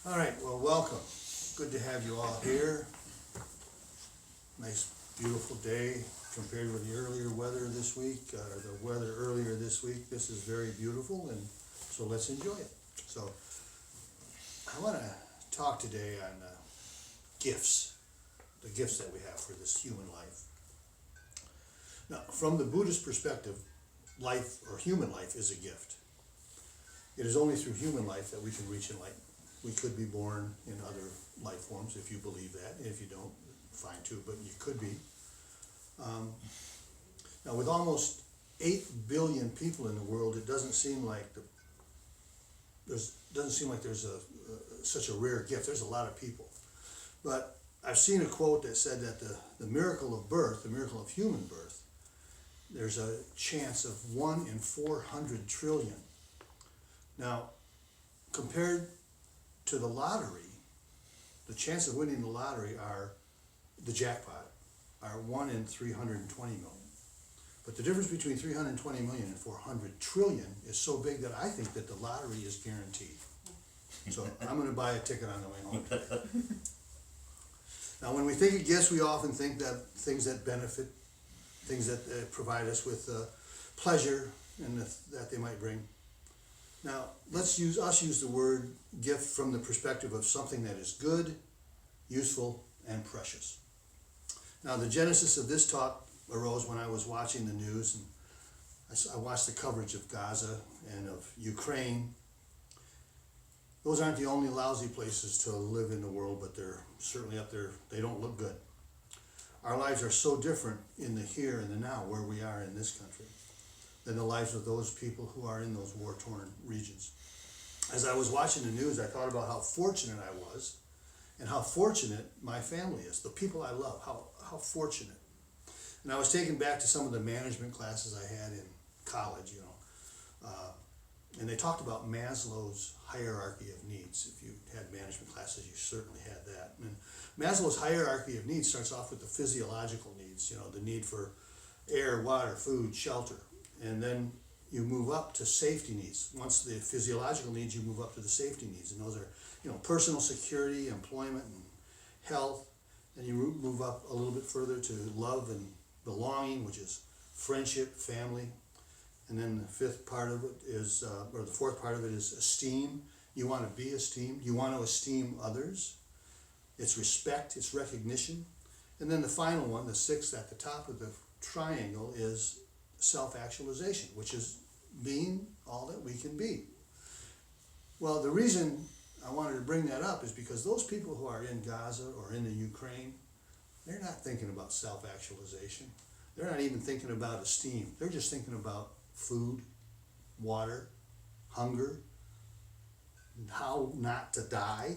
All right, well, welcome. Good to have you all here. Nice, beautiful day compared with the earlier weather this week, the weather earlier this week. This is very beautiful, and so let's enjoy it. So, I want to talk today on gifts, the gifts that we have for this human life. Now, from the Buddhist perspective, life or human life is a gift. It is only through human life that we can reach enlightenment. We could be born in other life forms if you believe that. If you don't, fine too, but you could be. Now, with almost 8 billion people in the world, it doesn't seem like there's such a rare gift. There's a lot of people. But I've seen a quote that said that the miracle of birth, the miracle of human birth, there's a chance of 1 in 400 trillion. Now, compared to the lottery, the chance of winning the lottery the jackpot, are 1 in 320 million. But the difference between 320 million and 400 trillion is so big that I think that the lottery is guaranteed. So I'm going to buy a ticket on the way home today. Now, when we think of gifts, we often think that things that benefit, things that provide us with pleasure and that they might bring. Now, let's use the word gift from the perspective of something that is good, useful, and precious. Now, the genesis of this talk arose when I was watching the news, and I watched the coverage of Gaza and of Ukraine. Those aren't the only lousy places to live in the world, but they're certainly up there. They don't look good. Our lives are so different in the here and the now, where we are in this country, than the lives of those people who are in those war-torn regions. As I was watching the news, I thought about how fortunate I was and how fortunate my family is, the people I love, how fortunate. And I was taken back to some of the management classes I had in college, and they talked about Maslow's hierarchy of needs. If you had management classes, you certainly had that. And Maslow's hierarchy of needs starts off with the physiological needs, the need for air, water, food, shelter. And then you move up to safety needs. Once the physiological needs, you move up to the safety needs. And those are, personal security, employment, and health. And you move up a little bit further to love and belonging, which is friendship, family. And then the fourth part of it is esteem. You want to be esteemed. You want to esteem others. It's respect, it's recognition. And then the final one, the sixth at the top of the triangle, is self-actualization, which is being all that we can be. Well, the reason I wanted to bring that up is because those people who are in Gaza or in the Ukraine, they're not thinking about self-actualization. They're not even thinking about esteem. They're just thinking about food, water, hunger, how not to die.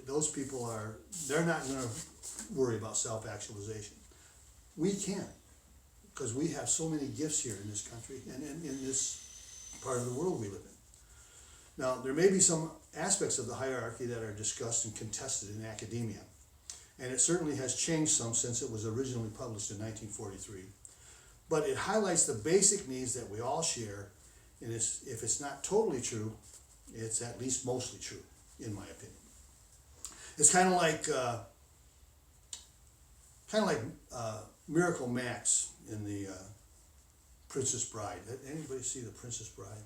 Those people they're not going to worry about self-actualization. We can, because we have so many gifts here in this country and in this part of the world we live in. Now, there may be some aspects of the hierarchy that are discussed and contested in academia, and it certainly has changed some since it was originally published in 1943. But it highlights the basic needs that we all share, and if it's not totally true, it's at least mostly true, in my opinion. It's kind of like Miracle Max in the Princess Bride. Anybody see the Princess Bride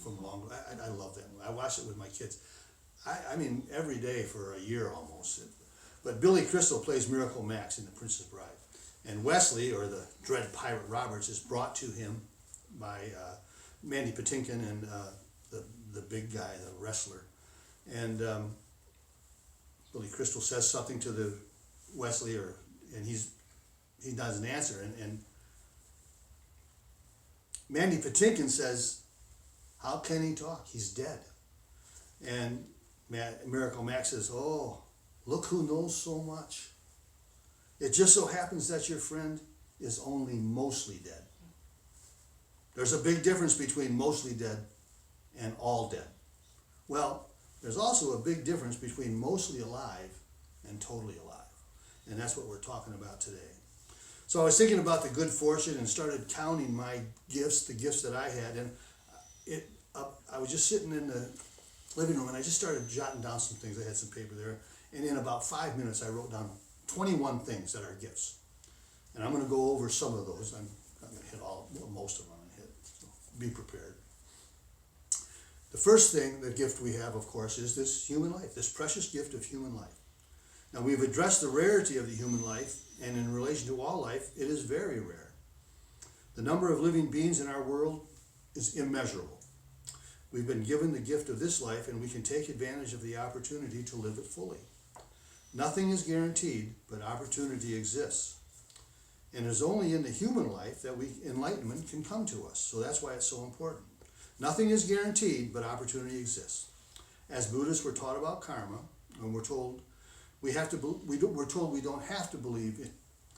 from long ago? I love that movie. I watched it with my kids. I mean, every day for a year almost. But Billy Crystal plays Miracle Max in the Princess Bride. And Wesley, or the dread pirate Roberts, is brought to him by Mandy Patinkin and the big guy, the wrestler. And Billy Crystal says something to the Wesley, and he doesn't answer. And Mandy Patinkin says, "How can he talk? He's dead." And Miracle Max says, "Oh, look who knows so much. It just so happens that your friend is only mostly dead." There's a big difference between mostly dead and all dead. Well, there's also a big difference between mostly alive and totally alive. And that's what we're talking about today. So I was thinking about the good fortune and started counting my gifts, the gifts that I had. And I was just sitting in the living room, and I just started jotting down some things. I had some paper there, and in about 5 minutes, I wrote down 21 things that are gifts. And I'm going to go over some of those. I'm not going to hit most of them. I'm going to hit, so be prepared. The first thing, the gift we have, of course, is this human life, this precious gift of human life. Now, we've addressed the rarity of the human life, and in relation to all life, it is very rare. The number of living beings in our world is immeasurable. We've been given the gift of this life, and we can take advantage of the opportunity to live it fully. Nothing is guaranteed, but opportunity exists. And it is only in the human life that enlightenment can come to us. So that's why it's so important. Nothing is guaranteed, but opportunity exists. As Buddhists, we're taught about karma, and we're told we don't have to believe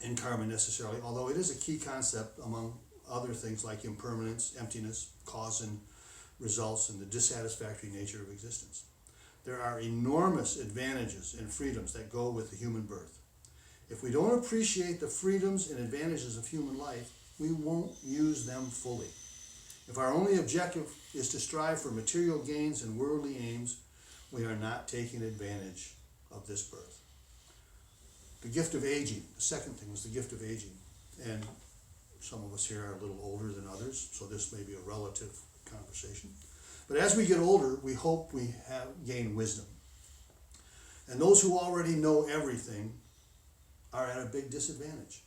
in karma necessarily, although it is a key concept among other things like impermanence, emptiness, cause and results, and the dissatisfactory nature of existence. There are enormous advantages and freedoms that go with the human birth. If we don't appreciate the freedoms and advantages of human life, we won't use them fully. If our only objective is to strive for material gains and worldly aims, we are not taking advantage of this birth. The gift of aging. The second thing was the gift of aging. And some of us here are a little older than others, so this may be a relative conversation. But as we get older, we hope we have gained wisdom. And those who already know everything are at a big disadvantage.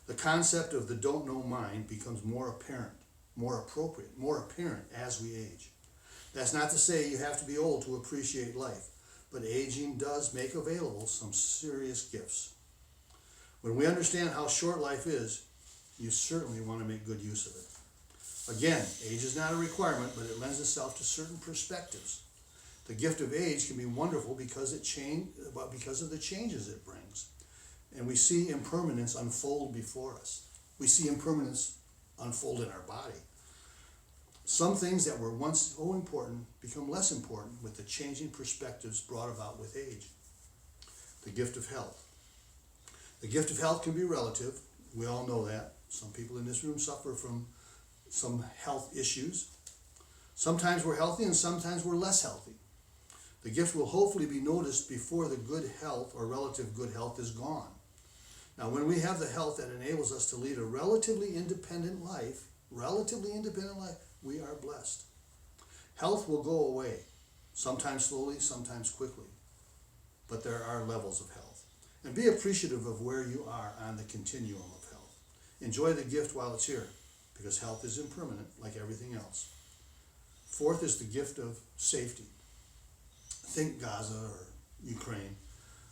The concept of the don't know mind becomes more apparent, more appropriate, more apparent as we age. That's not to say you have to be old to appreciate life, but aging does make available some serious gifts. When we understand how short life is, you certainly want to make good use of it. Again, age is not a requirement, but it lends itself to certain perspectives. The gift of age can be wonderful because of the changes it brings. And we see impermanence unfold before us. We see impermanence unfold in our body. Some things that were once so important become less important with the changing perspectives brought about with age. The gift of health. The gift of health can be relative. We all know that. Some people in this room suffer from some health issues. Sometimes we're healthy and sometimes we're less healthy. The gift will hopefully be noticed before the good health or relative good health is gone. Now, when we have the health that enables us to lead a relatively independent life, we are blessed. Health will go away, sometimes slowly, sometimes quickly, but there are levels of health. And be appreciative of where you are on the continuum of health. Enjoy the gift while it's here, because health is impermanent like everything else. Fourth is the gift of safety. Think Gaza or Ukraine.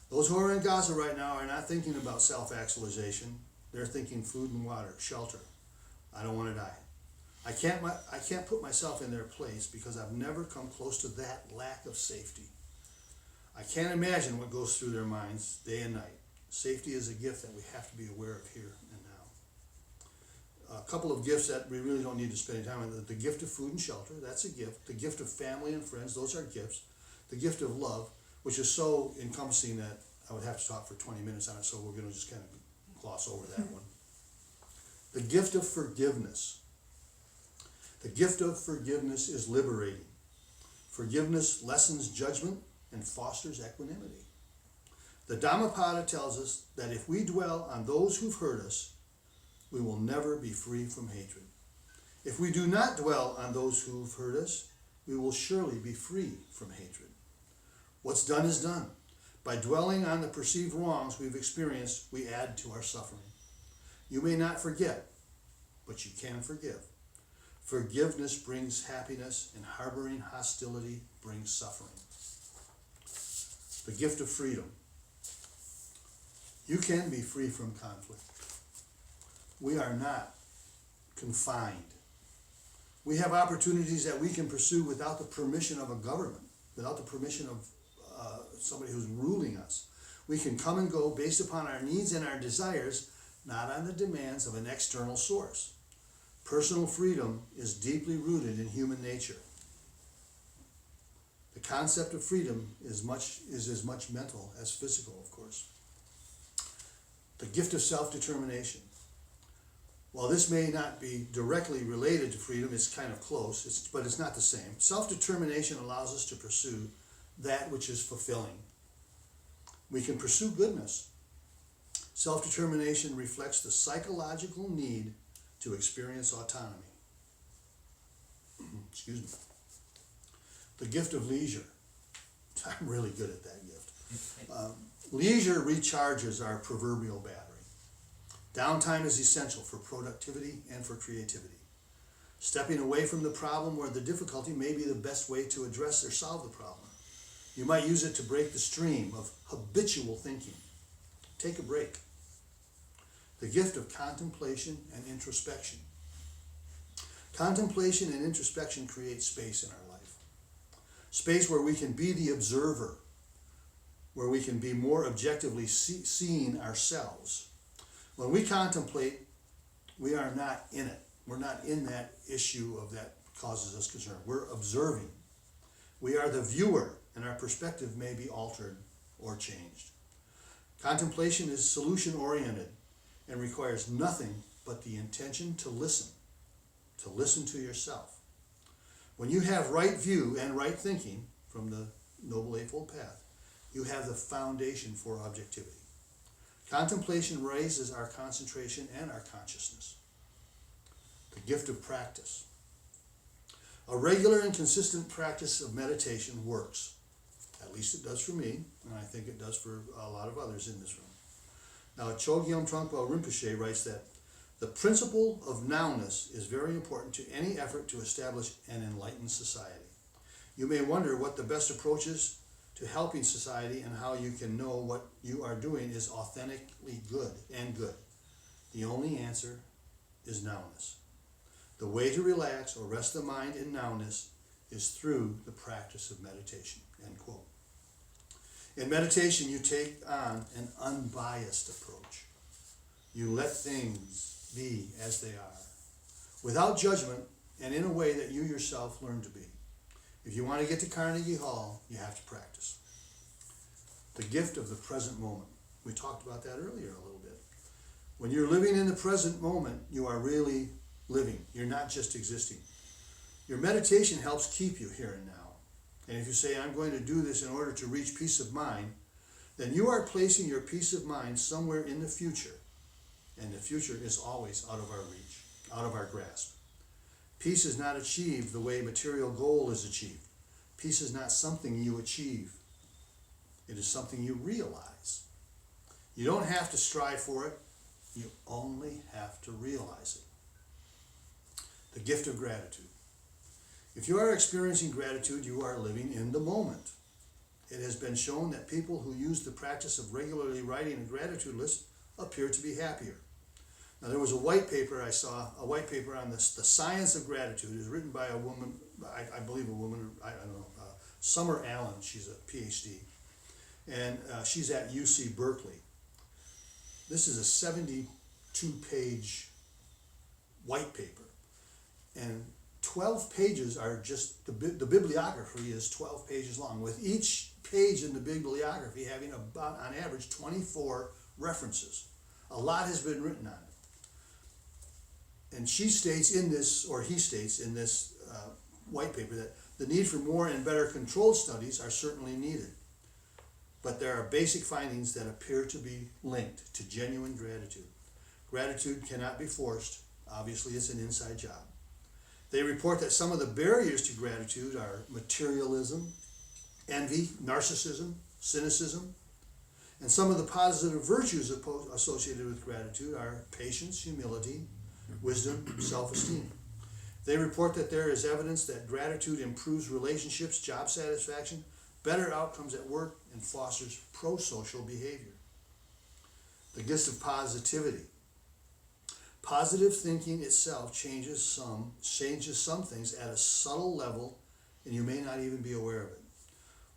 Those who are in Gaza right now are not thinking about self-actualization. They're thinking food and water, shelter. I don't want to die. I can't put myself in their place because I've never come close to that lack of safety. I can't imagine what goes through their minds day and night. Safety is a gift that we have to be aware of here and now. A couple of gifts that we really don't need to spend any time on. The gift of food and shelter, that's a gift. The gift of family and friends, those are gifts. The gift of love, which is so encompassing that I would have to talk for 20 minutes on it, so we're going to just kind of gloss over that one. The gift of forgiveness. The gift of forgiveness is liberating. Forgiveness lessens judgment and fosters equanimity. The Dhammapada tells us that if we dwell on those who've hurt us, we will never be free from hatred. If we do not dwell on those who've hurt us, we will surely be free from hatred. What's done is done. By dwelling on the perceived wrongs we've experienced, we add to our suffering. You may not forget, but you can forgive. Forgiveness brings happiness, and harboring hostility brings suffering. The gift of freedom. You can be free from conflict. We are not confined. We have opportunities that we can pursue without the permission of a government, without the permission of somebody who's ruling us. We can come and go based upon our needs and our desires, not on the demands of an external source. Personal freedom is deeply rooted in human nature. The concept of freedom is as much mental as physical, of course. The gift of self-determination. While this may not be directly related to freedom, it's kind of close, but it's not the same. Self-determination allows us to pursue that which is fulfilling. We can pursue goodness. Self-determination reflects the psychological need to experience autonomy. Excuse me. The gift of leisure. I'm really good at that gift. Leisure recharges our proverbial battery. Downtime is essential for productivity and for creativity. Stepping away from the problem or the difficulty may be the best way to address or solve the problem. You might use it to break the stream of habitual thinking. Take a break. The gift of contemplation and introspection. Contemplation and introspection create space in our life. Space where we can be the observer, where we can be more objectively seeing ourselves. When we contemplate, we are not in it. We're not in that issue of that causes us concern. We're observing. We are the viewer, and our perspective may be altered or changed. Contemplation is solution-oriented and requires nothing but the intention to listen to yourself. When you have right view and right thinking from the Noble Eightfold Path, you have the foundation for objectivity. Contemplation raises our concentration and our consciousness. The gift of practice. A regular and consistent practice of meditation works. At least it does for me, and I think it does for a lot of others in this room. Now, Chogyam Trungpa Rinpoche writes that the principle of nowness is very important to any effort to establish an enlightened society. You may wonder what the best approach is to helping society and how you can know what you are doing is authentically good and good. The only answer is nowness. The way to relax or rest the mind in nowness is through the practice of meditation. End quote. In meditation, you take on an unbiased approach. You let things be as they are, without judgment and in a way that you yourself learn to be. If you want to get to Carnegie Hall, you have to practice. The gift of the present moment. We talked about that earlier a little bit. When you're living in the present moment, you are really living. You're not just existing. Your meditation helps keep you here and now. And if you say, I'm going to do this in order to reach peace of mind, then you are placing your peace of mind somewhere in the future. And the future is always out of our reach, out of our grasp. Peace is not achieved the way material goal is achieved. Peace is not something you achieve. It is something you realize. You don't have to strive for it. You only have to realize it. The gift of gratitude. If you are experiencing gratitude, you are living in the moment. It has been shown that people who use the practice of regularly writing a gratitude list appear to be happier. Now, there was a white paper I saw, a white paper on this, the science of gratitude. It was written by a woman, I believe a woman, I don't know, Summer Allen. She's a PhD. And she's at UC Berkeley. This is a 72-page white paper. And 12 pages are just, the bibliography is 12 pages long, with each page in the bibliography having about, on average, 24 references. A lot has been written on it. And she states in this, or he states in this white paper, that the need for more and better controlled studies are certainly needed. But there are basic findings that appear to be linked to genuine gratitude. Gratitude cannot be forced. Obviously, it's an inside job. They report that some of the barriers to gratitude are materialism, envy, narcissism, cynicism, and some of the positive virtues associated with gratitude are patience, humility, wisdom, self-esteem. They report that there is evidence that gratitude improves relationships, job satisfaction, better outcomes at work, and fosters pro-social behavior. The gift of positivity. Positive thinking itself changes some things at a subtle level, and you may not even be aware of it.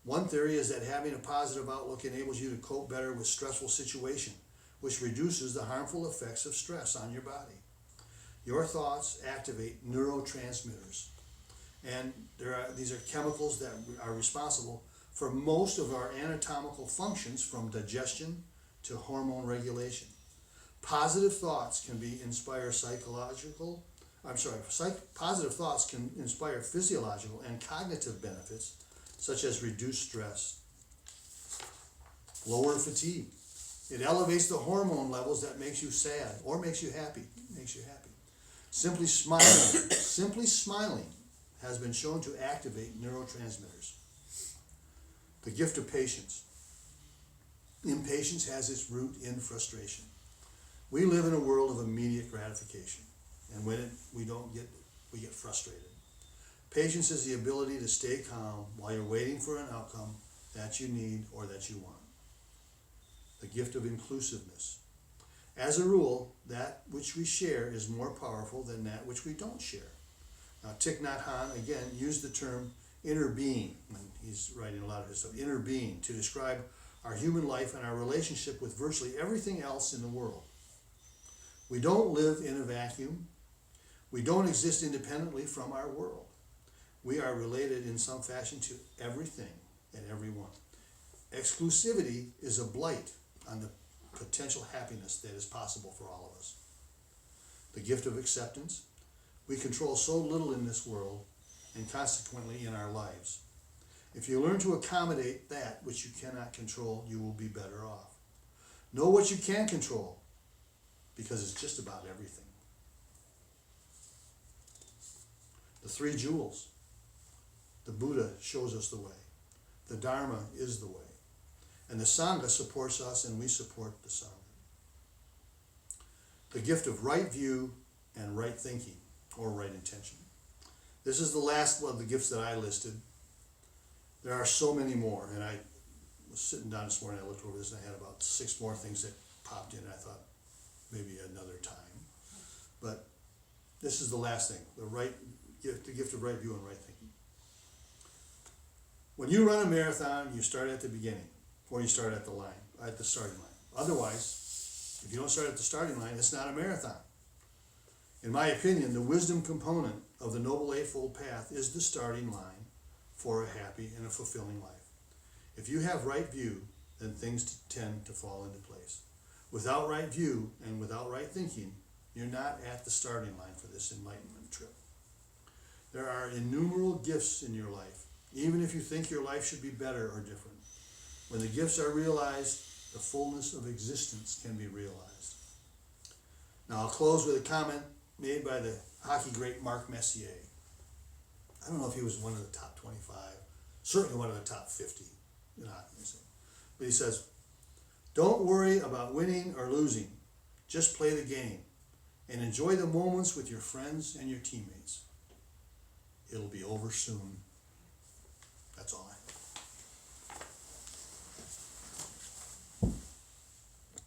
One theory is that having a positive outlook enables you to cope better with stressful situations, which reduces the harmful effects of stress on your body. Your thoughts activate neurotransmitters, and these are chemicals that are responsible for most of our anatomical functions, from digestion to hormone regulation. Positive thoughts can inspire positive thoughts can inspire physiological and cognitive benefits, such as reduced stress, lower fatigue. It elevates the hormone levels that makes you sad or makes you happy. Simply smiling has been shown to activate neurotransmitters. The gift of patience. Impatience has its root in frustration. We live in a world of immediate gratification, and when we don't get it, we get frustrated. Patience is the ability to stay calm while you're waiting for an outcome that you need or that you want. The gift of inclusiveness. As a rule, that which we share is more powerful than that which we don't share. Now, Thich Nhat Hanh, again, used the term inner being when he's writing a lot of his stuff, inner being, to describe our human life and our relationship with virtually everything else in the world. We don't live in a vacuum. We don't exist independently from our world. We are related in some fashion to everything and everyone. Exclusivity is a blight on the potential happiness that is possible for all of us. The gift of acceptance. We control so little in this world and consequently in our lives. If you learn to accommodate that which you cannot control, you will be better off. Know what you can control, because it's just about everything. The three jewels. The Buddha shows us the way. The Dharma is the way. And the Sangha supports us, and we support the Sangha. The gift of right view and right thinking, or right intention. This is the last one of the gifts that I listed. There are so many more, and I was sitting down this morning, I looked over this, and I had about 6 more things that popped in. I thought maybe another time. But this is the last thing, the gift of right view and right thinking. When you run a marathon, you start at the beginning, or you start at the starting line. Otherwise, if you don't start at the starting line, it's not a marathon. In my opinion, the wisdom component of the Noble Eightfold Path is the starting line for a happy and a fulfilling life. If you have right view, then things tend to fall into place. Without right view and without right thinking, you're not at the starting line for this enlightenment trip. There are innumerable gifts in your life, even if you think your life should be better or different. When the gifts are realized, the fullness of existence can be realized. Now I'll close with a comment made by the hockey great Mark Messier. I don't know if he was one of the top 25, certainly one of the top 50 in hockey. But he says, don't worry about winning or losing. Just play the game and enjoy the moments with your friends and your teammates. It'll be over soon.